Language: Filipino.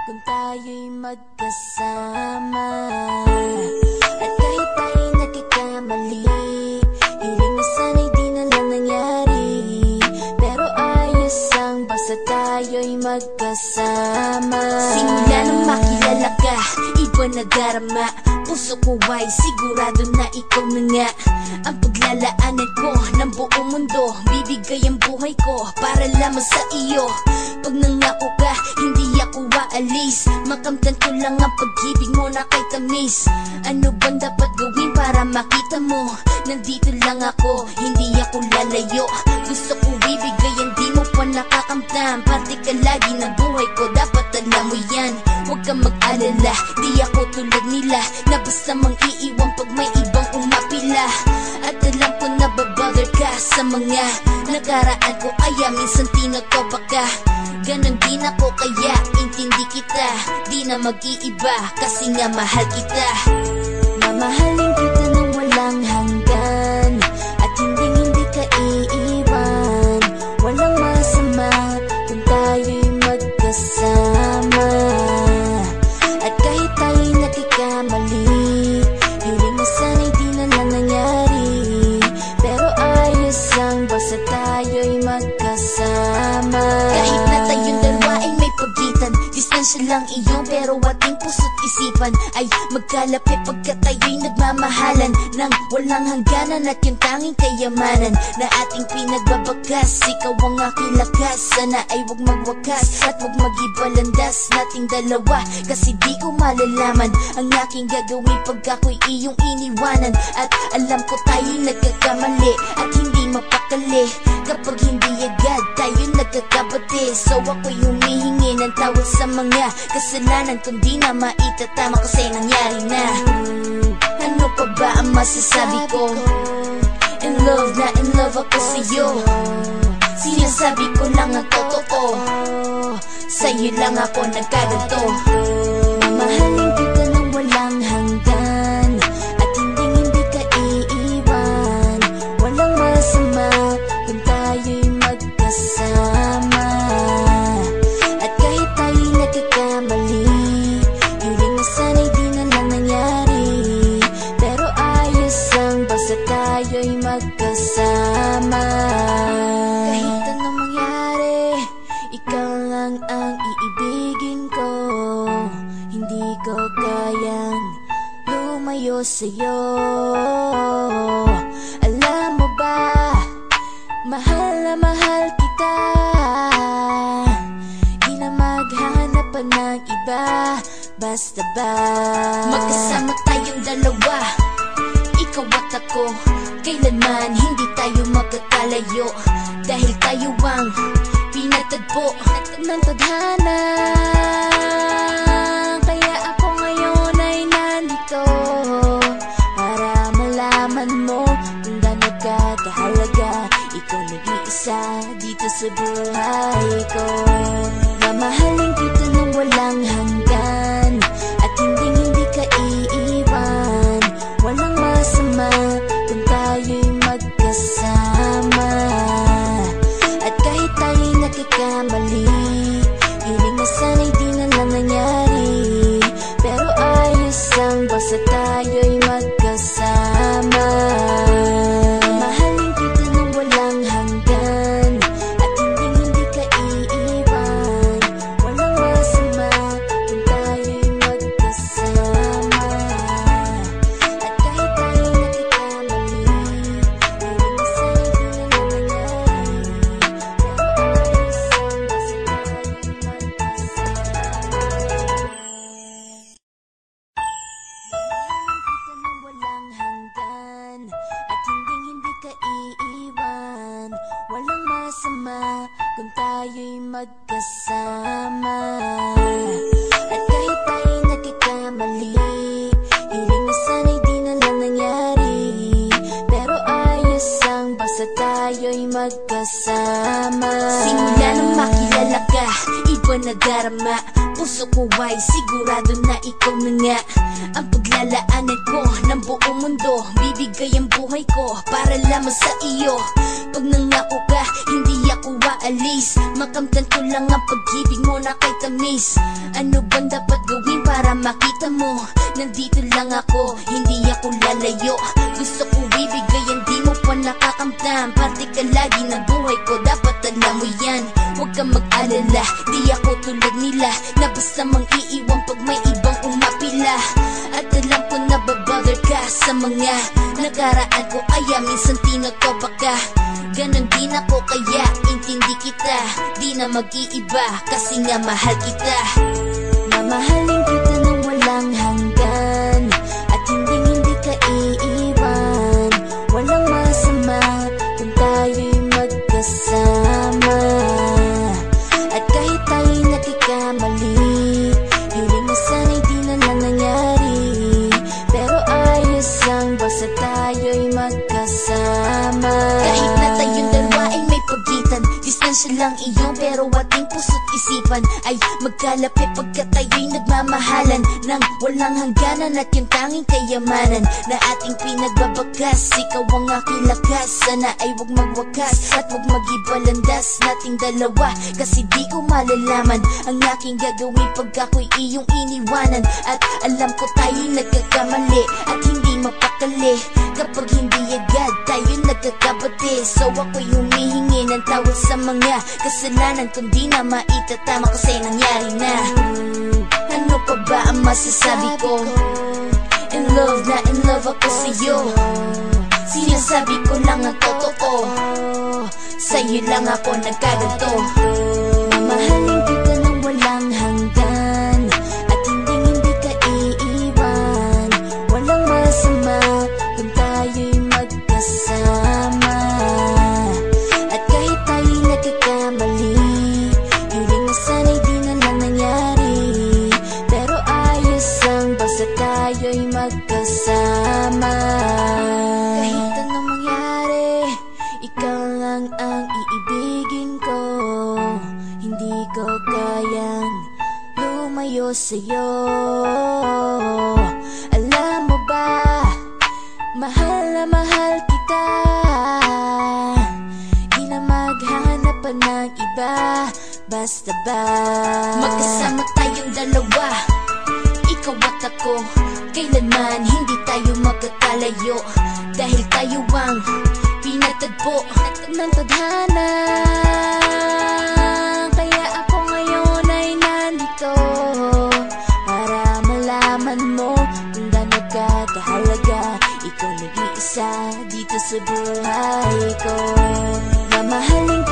kung tayo'y magkasama. At kahit tayo'y nagkakamali, hiling na sana'y di na lang nangyari. Pero ayos ang basta tayo'y magkasama. Simula nang makilala ka, iba na darama. Puso ko ay sigurado na ikaw na nga ang paglalaanan ko ng buong mundo. Bibigay ang buhay ko para lamang sa iyo. Pag nangako ka, hindi ako aalis. Makamtan ko lang ang pag-ibig mo na kay tamis. Ano bang dapat gawin para makita mo? Nandito lang ako, hindi ako lalayo. Gusto ko ibigay ang di mo pa nakakamtan. Parte ka lagi ng buhay ko, dapat alam mo yan. Huwag kang mag-alala, di ako tulad nila na basta mang iiwan pag may ibang umapila. At alam ko na babother ka sa mga nakaraan ko, kaya minsan tinotopa ka. Ganon din ako kaya intindi kita. Di na mag-iiba kasi nga mahal kita. Mamahalin kita nang walang hanggan, at hindi ka iiwan. Walang masama kung tayo'y magkasama. At kahit tayo'y nagkakamali, hiling na sana'y di na lang nangyari. Pero ayos lang basta tayo'y magkasama. Kahit na tayong dalawa ay may pagitan, distansya lang iyon pero ating puso't isipan ay magkalapit pagkat tayo'y nagmamahalan ng walang hangganan. At yung tanging kayamanan na ating pinagbabakas, ikaw ang aking lakas. Sana ay huwag magwakas at huwag mag-ibalandas nating dalawa, kasi di ko malalaman ang aking gagawin pag ako'y iyong iniwanan. At alam ko tayo'y nagkakamali at hindi mapakali kapag hindi agad tayo nagkakabati. So ako'y humihingi ng tawad sa mga kasalanan kung di na maitatama kasi nangyari na. Ano pa ba ang masasabi ko? In love na in love ako sa'yo. Sinasabi ko lang ang totoo, sa'yo lang ako nagkaganto. Mamahalin kita nang walang hanggan, at hindi ka iiwan. Walang masama kung tayo'y magkasama. At kahit tayo'y nagkakamali, hiling na sana'y di na lang nangyari. Pero ayos lang basta tayo'y magkasama. Kahit anong mangyari, ikaw lang ang iibigin ko. Hindi ko kayang lumayo sa'yo. Alam mo ba, mahal na mahal kita. Di na maghanap pa ng iba, basta ba magkasama tayong dalawa, ikaw at ako. Kailanman hindi tayo magkakalayo, dahil tayo ang pinatagpo ng tadhana. Kaya ako ngayon ay nandito para malaman mo kung gaano ka kahalaga. Ikaw nag-iisa dito sa buhay ko. Mamahalin kita nang walang hanggan, at hindi ka iiwan. Walang masama kung tayo'y magkasama. At kahit tayo'y nagkakamali, hiling na sana'y di na lang nangyari. Pero ayos lang basta tayo'y magkasama. Mahalin kita nang walang hanggan, at hindi ka iiwan. Walang masama kung tayo'y magkasama. At kahit tayo'y nagkakamali, hiling na sana'y di na lang nangyari. Pero ayos lang basta tayo'y magkasama. Kita nang walang hanggan, at hindi ka iiwan. Walang masama kung tayo'y magkasama. At kahit tayo'y nagkakamali, hiling na sana'y di na lang nangyari. Pero ayos lang basta tayo'y magkasama. Simula nang makilala ka, iba na darama. Puso ko ay sigurado na ikaw na nga ang paglalaanan ko ng buong mundo. Bibigay ang buhay ko para lamang sa iyo. Pag nangako ka, hindi ako aalis. Makamtan ko lang ang pag-ibig mo na kay tamis. Ano bang dapat gawin para makita mo? Nandito lang ako, hindi ako lalayo. Gusto ko ibigay ang di mo pa nakakamtam. Parte ka lagi ng buhay ko, dapat alam mo yan. Huwag kang mag-alala, di ako tulad nila na basta mang iiwan pag may ibang umapila. At alam ko na babother ka sa mga nakaraan ko, kaya minsan tinotopa ka. Ganon din ako kaya intindi kita. Di na mag-iiba kasi nga mahal kita. Mamahalin kita nang walang hanggan at hindi ka iiwan. Walang masama kung tayo'y magkasama. At kahit tayo'y nagkakamali, hiling na sana'y di na lang nangyari. Pero ayos lang basta tayo'y magkasama. Kahit na tayong dalawa ay may pagitan, distansya lang iyon pero ating puso't isipan ay magkalapit pagkat tayo'y nagmamahalan ng walang hangganan. At yung tanging kayamanan na ating pinagbabakas, ikaw ang aking lakas. Sana ay huwag magwakas at huwag mag-iba landas nating dalawa, kasi di ko malalaman ang aking gagawin pag ako'y iyong iniwanan. At alam ko tayo'y nagkakamali at hindi mapakali kapag hindi agad tayo nagkakabati. So ako'y humihingi ng tawad sa mga kasalanan kung di na maitatama kasi nangyari na. Ano pa ba ang masasabi ko? In love na in love ako sa'yo. Sinasabi ko lang ang totoo, sa'yo lang ako nagkaganto. Mamahalin kita nang walang hanggan at hindi ka iiwan. Walang masama kung tayo'y magkasama. At kahit tayo'y nagkakamali, hiling na sana'y di na lang nangyari. Pero ayos lang basta tayo'y magkasama. Kahit anong mangyari, ikaw lang ang iibigin ko. Hindi ko kayang lumayo sa'yo. Alam mo ba, mahal na mahal kita. Di na maghanap pa ng iba, basta ba magkasama tayong dalawa, ikaw at ako. Kailanman hindi tayo magkakalayo, dahil tayo ang pinatagpo ng tadhana. Kaya ako ngayon ay nandito para malaman mo kung gaano ka kahalaga. Ikaw nag-iisa dito sa buhay ko. Mamahalin